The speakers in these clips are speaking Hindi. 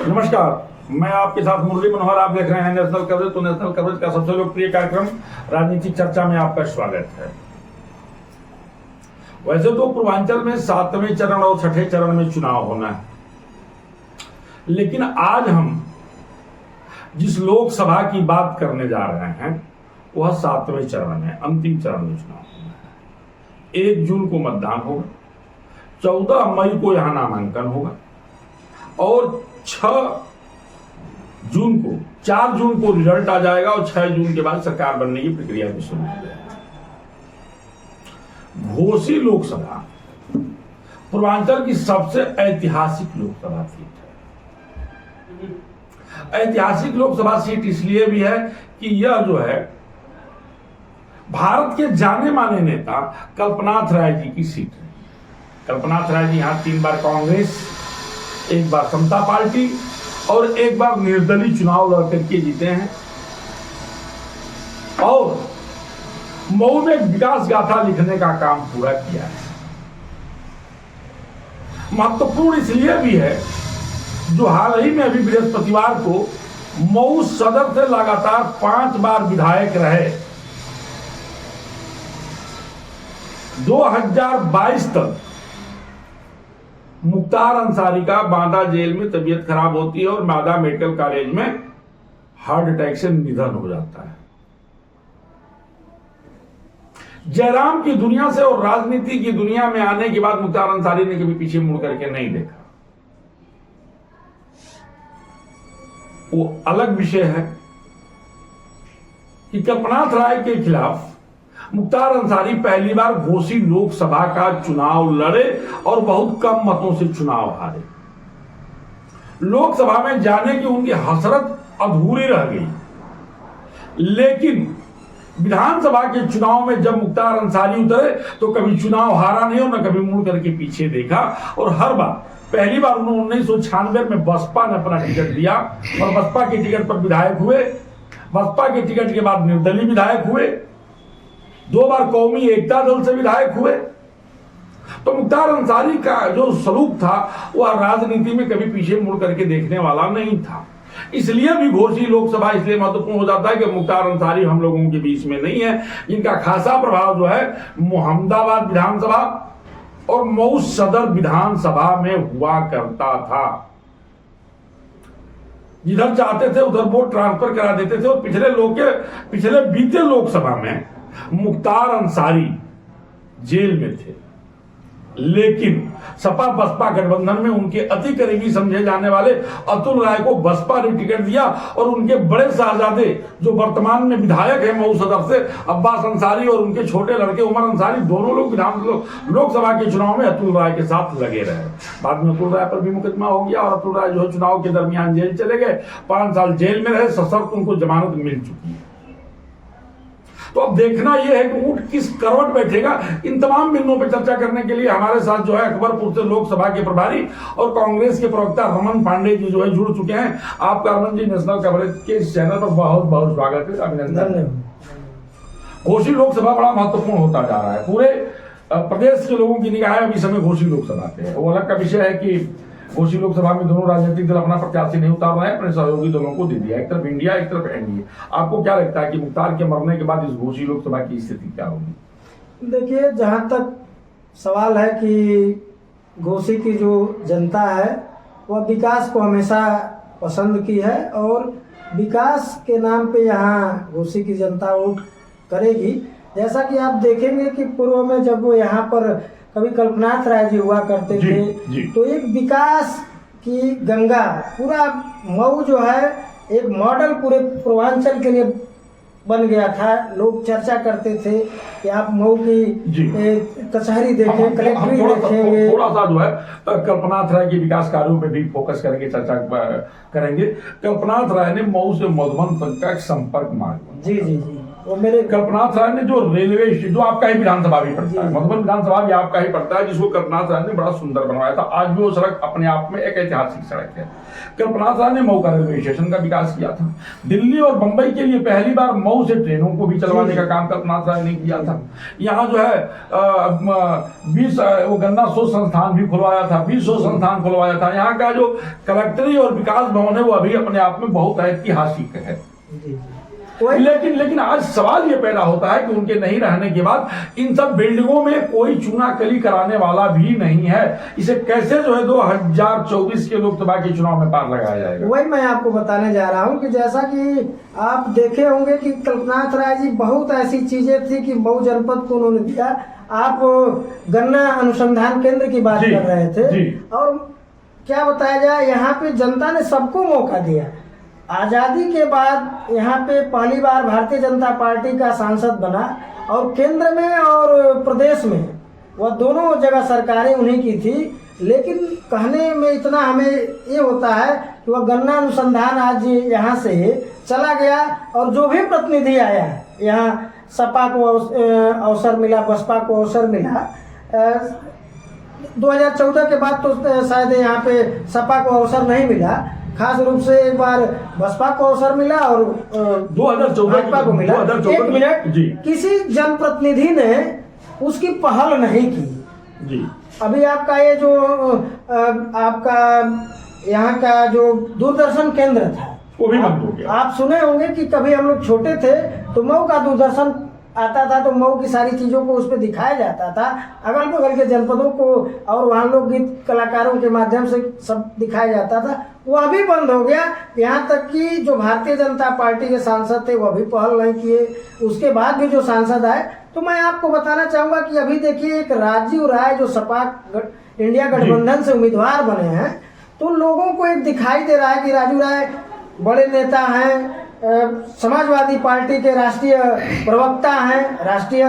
नमस्कार, मैं आपके साथ मुरली मनोहर। आप देख रहे हैं नेशनल कवरेज। तो नेशनल कवरेज का सबसे लोकप्रिय कार्यक्रम राजनीतिक चर्चा में आपका स्वागत है। वैसे तो पूर्वांचल में 7वें चरण और 6ठे चरण में चुनाव होना है, लेकिन आज हम जिस लोकसभा की बात करने जा रहे हैं वह 7वें चरण है, अंतिम चरण में चुनाव होना है। 1 जून को मतदान होगा, 14 मई को यहां नामांकन होगा और 4 जून को रिजल्ट आ जाएगा और 6 जून के बाद सरकार बनने की प्रक्रिया भी शुरू हो जाएगी। घोसी लोकसभा पूर्वांचल की सबसे ऐतिहासिक लोकसभा सीट है। ऐतिहासिक लोकसभा सीट इसलिए भी है कि यह जो है भारत के जाने माने नेता कल्पनाथ राय जी की सीट है। कल्पनाथ राय जी यहां 3 बार कांग्रेस, 1 बार समता पार्टी और 1 बार निर्दलीय चुनाव लड़ करके जीते हैं और मऊ में विकास गाथा लिखने का काम पूरा किया है। महत्वपूर्ण इसलिए भी है जो हाल ही में अभी बृहस्पतिवार को मऊ सदर से लगातार 5 बार विधायक रहे। 2022 तक मुख्तार अंसारी का बांदा जेल में तबीयत खराब होती है और बांदा मेडिकल कॉलेज में हार्ट अटैक से निधन हो जाता है। जयराम की दुनिया से और राजनीति की दुनिया में आने के बाद मुख्तार अंसारी ने कभी पीछे मुड़ करके नहीं देखा। वो अलग विषय है कि कल्पनाथ राय के खिलाफ मुख्तार अंसारी पहली बार घोसी लोकसभा का चुनाव लड़े और बहुत कम मतों से चुनाव हारे। लोकसभा में जाने की उनकी हसरत अधूरी रह गई, लेकिन विधानसभा के चुनाव में जब मुख्तार अंसारी उतरे तो कभी चुनाव हारा नहीं और न कभी मुड़ करके पीछे देखा। और हर बार, पहली बार उन्होंने 1996 में बसपा ने अपना टिकट दिया और बसपा के टिकट पर विधायक हुए। बसपा के टिकट के बाद निर्दलीय विधायक हुए, 2 बार कौमी एकता दल से विधायक हुए। तो मुख्तार अंसारी का जो सलूक था वह राजनीति में कभी पीछे मुड़ करके देखने वाला नहीं था। इसलिए भी घोसी लोकसभा इसलिए महत्वपूर्ण हो जाता है कि मुख्तार अंसारी हम लोगों के बीच में नहीं है। इनका खासा प्रभाव जो है मोहम्मदाबाद विधानसभा और मऊ सदर विधानसभा में हुआ करता था। जिधर चाहते थे उधर वोट ट्रांसफर करा देते थे। और पिछले बीते लोकसभा में मुख्तार अंसारी जेल में थे, लेकिन सपा बसपा गठबंधन में उनके अति करीबी समझे जाने वाले अतुल राय को बसपा ने टिकट दिया और उनके बड़े साहजादे जो वर्तमान में विधायक है मऊ सदर से, अब्बास अंसारी, और उनके छोटे लड़के उमर अंसारी, दोनों लोग लोकसभा के चुनाव में अतुल राय के साथ लगे रहे। बाद में अतुल राय पर भी मुकदमा हो गया और अतुल राय जो है चुनाव के दरमियान जेल चले गए। 5 साल जेल में रहे, सशर्त उनको जमानत मिल चुकी है। तो अब देखना यह है कि ऊंट किस करवट बैठेगा। इन तमाम बिंदुओं पर चर्चा करने के लिए हमारे साथ जो है अकबरपुर से लोकसभा के प्रभारी और कांग्रेस के प्रवक्ता रमन पांडे जी जो है जुड़ चुके हैं। आपका रमन जी नेशनल कवरेज के इस चैनल पर बहुत बहुत स्वागत है, अभिनंदन। घोसी लोकसभा बड़ा महत्वपूर्ण होता जा रहा है। पूरे प्रदेश के लोगों की निगाहें अभी समय घोसी लोकसभा पे है। वो अलग का विषय है कि घोसी लोकसभा में दोनों राजनीतिक दल अपना प्रत्याशी नहीं उतार रहे हैं, अपने सहयोगी दलों को दे दिया। एक तरफ इंडिया, एक तरफ एनडीए। आपको क्या लगता है कि मुख्तार के मरने के बाद इस घोसी लोकसभा की स्थिति क्या होगी? देखिए, जहां तक सवाल है कि घोसी की जो जनता है वह विकास को हमेशा पसंद की है और विकास के नाम पे यहाँ घोसी की जनता वोट करेगी। जैसा कि आप देखेंगे कि पूर्व में जब वो यहाँ पर कभी कल्पनाथ राय जी हुआ करते थे तो एक विकास की गंगा, पूरा मऊ जो है एक मॉडल पूरे पूर्वांचल के लिए बन गया था। लोग चर्चा करते थे कि आप मऊ की कचहरी देखें, कलेक्ट्री देखेंगे। थोड़ा सा जो है कल्पनाथ राय के विकास कार्यों पे भी फोकस करेंगे, चर्चा करेंगे। कल्पनाथ राय ने मऊ से मधुबन तक का एक संपर्क मार्ग, जी जी जी, वो मेरे कल्पनाथ राय ने जो रेलवे स्टेशन, जो आपका ही विधानसभा भी पड़ता है, मधुबन विधानसभा भी आपका ही पड़ता है, जिसको कल्पनाथ राय ने बड़ा सुंदर बनवाया था। आज भी वो सड़क अपने आप में एक ऐतिहासिक सड़क है। कल्पनाथ राय ने मऊ का रेलवे स्टेशन का विकास किया था। दिल्ली और बंबई के लिए पहली बार मऊ से ट्रेनों को भी चलवाने का काम कल्पनाथ राय ने किया था। यहाँ जो है 20 वो गन्ना शोध संस्थान भी खुलवाया था, 20 शोध संस्थान खुलवाया था। यहाँ का जो कलेक्ट्री और विकास भवन है वो अभी अपने आप में बहुत ऐतिहासिक है। लेकिन आज सवाल ये पैदा होता है कि उनके नहीं रहने के बाद इन सब बिल्डिंगों में कोई चूनाकली कराने वाला भी नहीं है। इसे कैसे जो है 2024 के लोकसभा के चुनाव में पार लगाया जाएगा? वही मैं आपको बताने जा रहा हूँ कि जैसा कि आप देखे होंगे कि कल्पनाथ राय जी बहुत ऐसी चीजें थी कि मऊ जनपद को उन्होंने दिया। आप गन्ना अनुसंधान केंद्र की बात कर रहे थे, और क्या बताया जाए, यहाँ पे जनता ने सबको मौका दिया। आजादी के बाद यहाँ पे पहली बार भारतीय जनता पार्टी का सांसद बना, और केंद्र में और प्रदेश में वह दोनों जगह सरकारें उन्हीं की थी। लेकिन कहने में इतना हमें ये होता है कि वह गन्ना अनुसंधान आज यहाँ से चला गया, और जो भी प्रतिनिधि आया यहाँ, सपा को अवसर मिला, बसपा को अवसर मिला। 2014 के बाद तो शायद यहाँ पे सपा को अवसर नहीं मिला, खास रूप से एक बार बसपा को अवसर मिला और 2014 को मिला। 2014 एक मिनट, किसी जनप्रतिनिधि ने उसकी पहल नहीं की जी। अभी आपका ये जो आपका यहाँ का जो दूरदर्शन केंद्र था वो भी बंद हो गया। आप सुने होंगे कि कभी हम लोग छोटे थे तो मऊ का दूरदर्शन आता था, तो मऊ की सारी चीजों को उस पर दिखाया जाता था, अगल बगल के जनपदों को, और वहाँ लोकगीत कलाकारों के माध्यम से सब दिखाया जाता था। वह भी बंद हो गया। यहाँ तक कि जो भारतीय जनता पार्टी के सांसद थे वह भी पहल नहीं किए। उसके बाद भी जो सांसद आए, तो मैं आपको बताना चाहूंगा कि अभी देखिए एक राजीव राय जो सपा इंडिया गठबंधन से उम्मीदवार बने हैं, तो लोगों को एक दिखाई दे रहा है कि राजीव राय बड़े नेता हैं, समाजवादी पार्टी के राष्ट्रीय प्रवक्ता हैं, राष्ट्रीय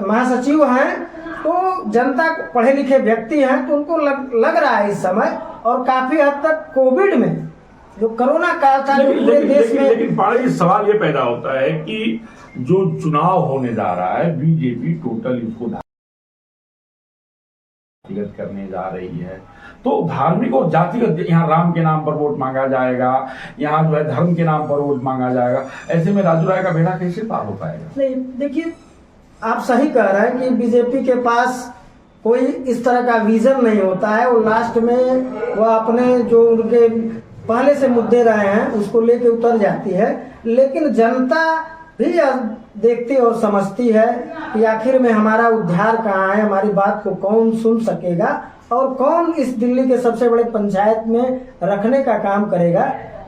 महासचिव हैं, तो जनता पढ़े लिखे व्यक्ति हैं, तो उनको लग रहा है इस समय, और काफी हद तक कोविड में जो कोरोना काल था पूरे देश में। लेकिन बड़ा सवाल ये पैदा होता है कि जो चुनाव होने जा रहा है, बीजेपी टोटल इसको जातिगत करने जा रही है। तो धार्मिक और जातिगत, यहाँ राम के नाम पर वोट मांगा जाएगा, यहाँ जो है धर्म के नाम पर वोट मांगा जाएगा। ऐसे में राजू राय का बेड़ा कैसे पार हो पाएगा? नहीं, देखिए आप सही कह रहे हैं कि बीजेपी के पास कोई इस तरह का विजन नहीं होता है। वो लास्ट में वह अपने जो उनके पहले से मुद्दे रहे हैं उसको लेके उतर जाती है। लेकिन जनता भी देखती और समझती है कि आखिर में हमारा उद्धार कहाँ है, हमारी बात को कौन सुन सकेगा, और कौन इस दिल्ली के सबसे बड़े पंचायत में रखने का काम करेगा।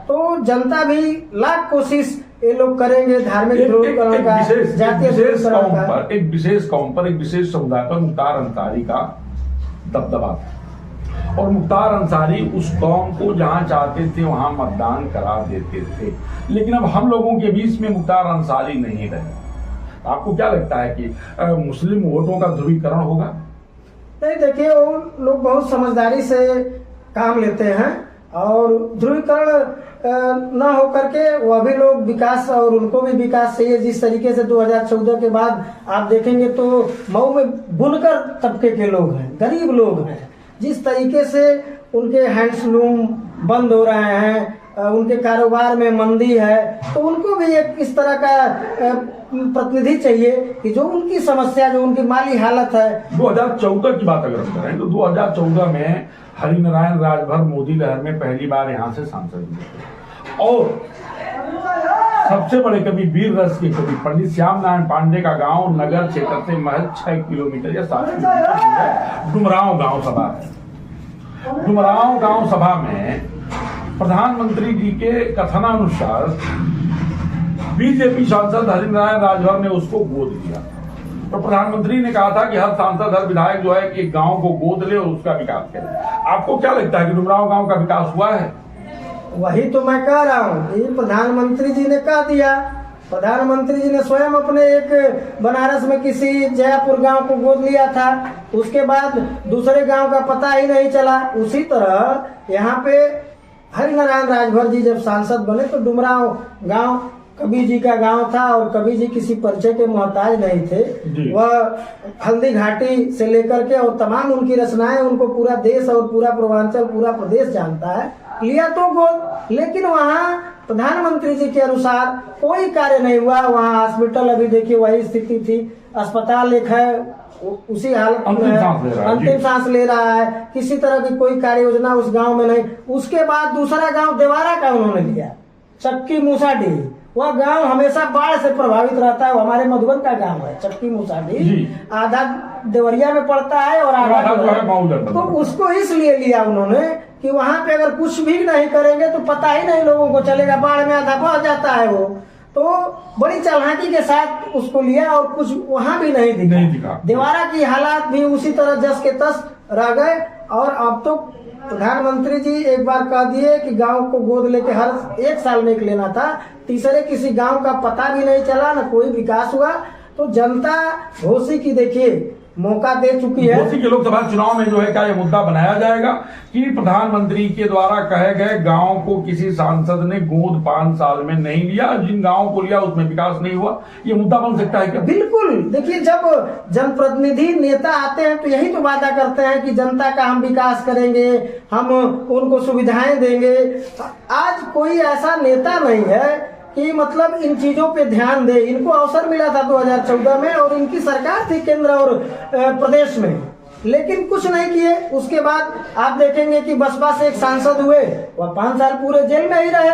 तो जनता भी लाख कोशिश ये लोग करेंगे धार्मिक ध्रुवीकरण का, जातीय ध्रुवीकरण का। एक विशेष कौम पर, एक विशेष समुदाय पर मुख्तार अंसारी का दबदबा था, और मुख्तार अंसारी उस कौम को जहां चाहते थे वहां मतदान करा देते थे। लेकिन अब हम लोगों के बीच में मुख्तार अंसारी नहीं रहे। आपको क्या लगता है कि मुस्लिम वोटों का ध्रुवीकरण होगा? नहीं, देखिए वो लोग बहुत समझदारी से काम लेते हैं, और ध्रुवीकरण न हो करके वह भी लोग विकास, और उनको भी विकास चाहिए। जिस तरीके से 2014 के बाद आप देखेंगे तो मऊ में बुनकर तबके के लोग हैं, गरीब लोग हैं, जिस तरीके से उनके हैंडलूम बंद हो रहे हैं, उनके कारोबार में मंदी है, तो उनको भी एक इस तरह का प्रतिनिधि चाहिए कि जो उनकी समस्या, जो उनकी माली हालत है। 2014 की बात अगर हम करें तो 2014 में हरिनारायण राजभर मोदी लहर में पहली बार यहाँ से सांसद हुए, और सबसे बड़े कवि वीर रस के कवि पंडित श्याम नारायण पांडे का गांव नगर क्षेत्र से महज 6 किलोमीटर या 7 किलोमीटर डुमरांव गांव सभा है। डुमरांव गांव सभा में प्रधानमंत्री जी के कथनानुसार बीजेपी सांसद हरिनारायण राजभर ने उसको गोद लिया। तो प्रधानमंत्री ने कहा था कि हर सांसद, हर विधायक जो है कि गांव को गोद ले और उसका विकास करे। आपको क्या लगता है कि डुमरांव गांव का विकास हुआ है? वही तो मैं कह रहा हूँ, ये प्रधानमंत्री जी ने कह दिया। प्रधानमंत्री जी ने स्वयं अपने एक बनारस में किसी जयपुर गांव को गोद लिया था, उसके बाद दूसरे गांव का पता ही नहीं चला। उसी तरह यहाँ पे हरिनारायण राजभर जी जब सांसद बने तो डुमरांव गांव कबीर जी का गांव था और कबीर जी किसी परिचय के मोहताज नहीं जी। थे। वह हल्दी घाटी से लेकर के और तमाम उनकी रचनाएं उनको पूरा देश और पूरा पूर्वांचल पूरा प्रदेश जानता है। लिया तो गोद, लेकिन वहाँ प्रधानमंत्री जी के अनुसार कोई कार्य नहीं हुआ। वहाँ हॉस्पिटल अभी देखिए वही स्थिति थी, अस्पताल एक है उसी हालत में है, अंतिम सांस ले रहा है। किसी तरह की कोई कार्य योजना उस गांव में नहीं। उसके बाद दूसरा गांव देवारा का उन्होंने लिया, चक्की मूसाडीह। वह गांव हमेशा बाढ़ से प्रभावित रहता है। वो हमारे मधुबन का गांव है चक्की मूसाडीह, आधा देवरिया में पड़ता है और आधा तो उसको इसलिए लिया उन्होंने कि वहां पे अगर कुछ भी नहीं करेंगे तो पता ही नहीं लोगों को चलेगा, बाढ़ में आधा बह जाता है वो। तो बड़ी चालाकी के साथ उसको लिया और कुछ वहां भी नहीं दिखा। देवारा की हालात भी उसी तरह जस के तस रह गए। और अब तो प्रधानमंत्री जी एक बार कह दिए कि गांव को गोद लेके हर 1 साल में एक लेना था। तीसरे किसी गांव का पता भी नहीं चला, न कोई विकास हुआ। तो जनता घोसी की देखिए मौका दे चुकी है। घोसी के लोकसभा चुनाव में जो है क्या ये मुद्दा बनाया जाएगा कि प्रधानमंत्री के द्वारा कहे गए गांव को किसी सांसद ने गोद 5 साल में नहीं लिया, जिन गांवों को लिया उसमें विकास नहीं हुआ, ये मुद्दा बन सकता है क्या? बिल्कुल। देखिए जब जनप्रतिनिधि नेता आते हैं तो यही तो वादा करते हैं कि जनता का हम विकास करेंगे, हम उनको सुविधाएं देंगे। आज कोई ऐसा नेता नहीं है कि मतलब इन चीजों पे ध्यान दे। इनको अवसर मिला था 2014 में और इनकी सरकार थी केंद्र और प्रदेश में, लेकिन कुछ नहीं किए। उसके बाद आप देखेंगे कि बसपा से एक सांसद हुए, वह 5 साल पूरे जेल में ही रहे,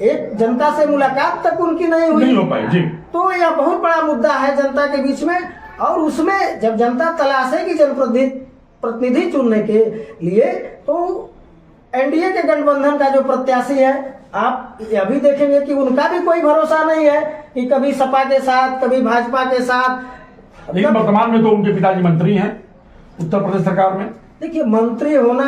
एक जनता से मुलाकात तक उनकी नहीं हुई, नहीं हो पाई जी। तो यह बहुत बड़ा मुद्दा है जनता के बीच में। और उसमें जब जनता तलाशेगी जनप्रतिनिधि चुनने के लिए, तो एनडीए के गठबंधन का जो प्रत्याशी है आप अभी देखेंगे कि उनका भी कोई भरोसा नहीं है कि कभी सपा के साथ कभी भाजपा के साथ। लेकिन वर्तमान में तो उनके पिताजी मंत्री हैं उत्तर प्रदेश सरकार में। देखिए मंत्री होना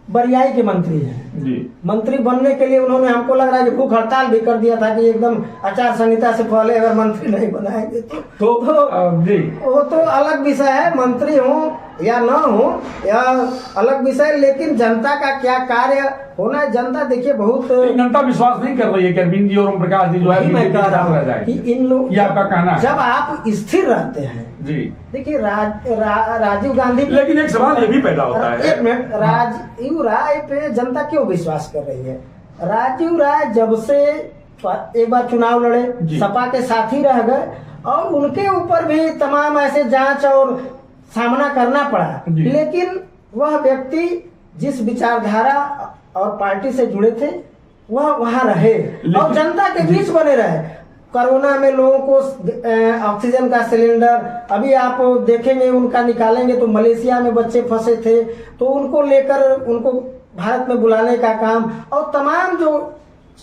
बरियाई के मंत्री हैं जी। मंत्री बनने के लिए उन्होंने हमको लग रहा है कि भूख हड़ताल भी कर दिया था कि एकदम आचार संहिता से पहले अगर मंत्री नहीं बनाएंगे तो जी वो तो अलग विषय है। मंत्री हो या न हो या अलग विषय, लेकिन जनता का क्या कार्य होना है। जनता देखिए बहुत जनता विश्वास नहीं कर रही है कि अरविंद जी और ओम प्रकाश जी जो है मैं कह रहा हूँ कि इन लोग, ये आपका कहना है। जब आप स्थिर रहते हैं जी। देखिए राजीव गांधी, लेकिन एक सवाल ये भी पैदा होता है, एक मिनट, राजीव राय पे जनता क्यों विश्वास कर रही है? राजीव राय जब से एक बार चुनाव लड़े, सपा के साथ ही रह गए और उनके ऊपर भी तमाम ऐसे जांच और सामना करना पड़ा, लेकिन वह व्यक्ति जिस विचारधारा और पार्टी से जुड़े थे वह वहां रहे और जनता के बीच बने रहे। कोरोना में लोगों को ऑक्सीजन का सिलेंडर, अभी आप देखेंगे उनका निकालेंगे तो मलेशिया में बच्चे फंसे थे, तो उनको लेकर उनको भारत में बुलाने का काम और तमाम जो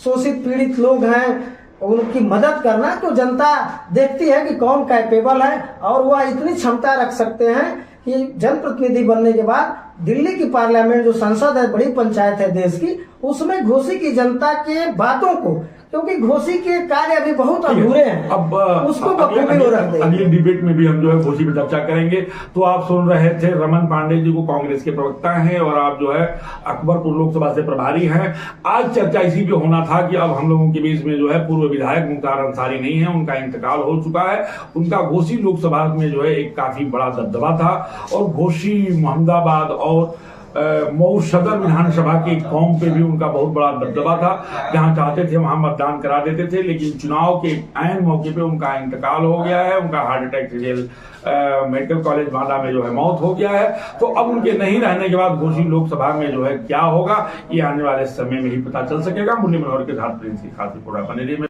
शोषित पीड़ित लोग हैं उनकी मदद करना, तो जनता देखती है कि कौन कैपेबल है और वह इतनी क्षमता रख सकते हैं कि जनप्रतिनिधि बनने के बाद दिल्ली की पार्लियामेंट जो संसद है, बड़ी पंचायत है देश की, उसमें घोसी की जनता के बातों को, क्योंकि घोसी के कार्य अभी बहुत अधूरे हैं, अब उसको बखूबी वो रख देंगे। अगली डिबेट में भी हम जो है घोसी पे चर्चा करेंगे। तो आप सुन रहे थे रमन पांडे जी को, कांग्रेस के प्रवक्ता हैं और आप जो है अकबरपुर लोकसभा से प्रभारी हैं। आज चर्चा इसी पे होना था कि अब हम लोगों के बीच में जो है पूर्व विधायक मुख्तार अंसारी नहीं है, उनका इंतकाल हो चुका है। उनका घोसी लोकसभा में जो है एक काफी बड़ा दबदबा था और घोसी, मोहम्मदाबाद और मऊ सदर विधानसभा के फॉर्म पे भी उनका बहुत बड़ा दबदबा था। जहां चाहते थे वहां मतदान करा देते थे, लेकिन चुनाव के ऐन मौके पे उनका इंतकाल हो गया है। उनका हार्ट अटैक से मेडिकल कॉलेज बांदा में जो है मौत हो गया है। तो अब उनके नहीं रहने के बाद घोसी लोकसभा में जो है क्या होगा, ये आने वाले समय में ही पता चल सकेगा। मुन्नी मनोहर के साथ प्रिंस की खास रिपोर्ट बने रही।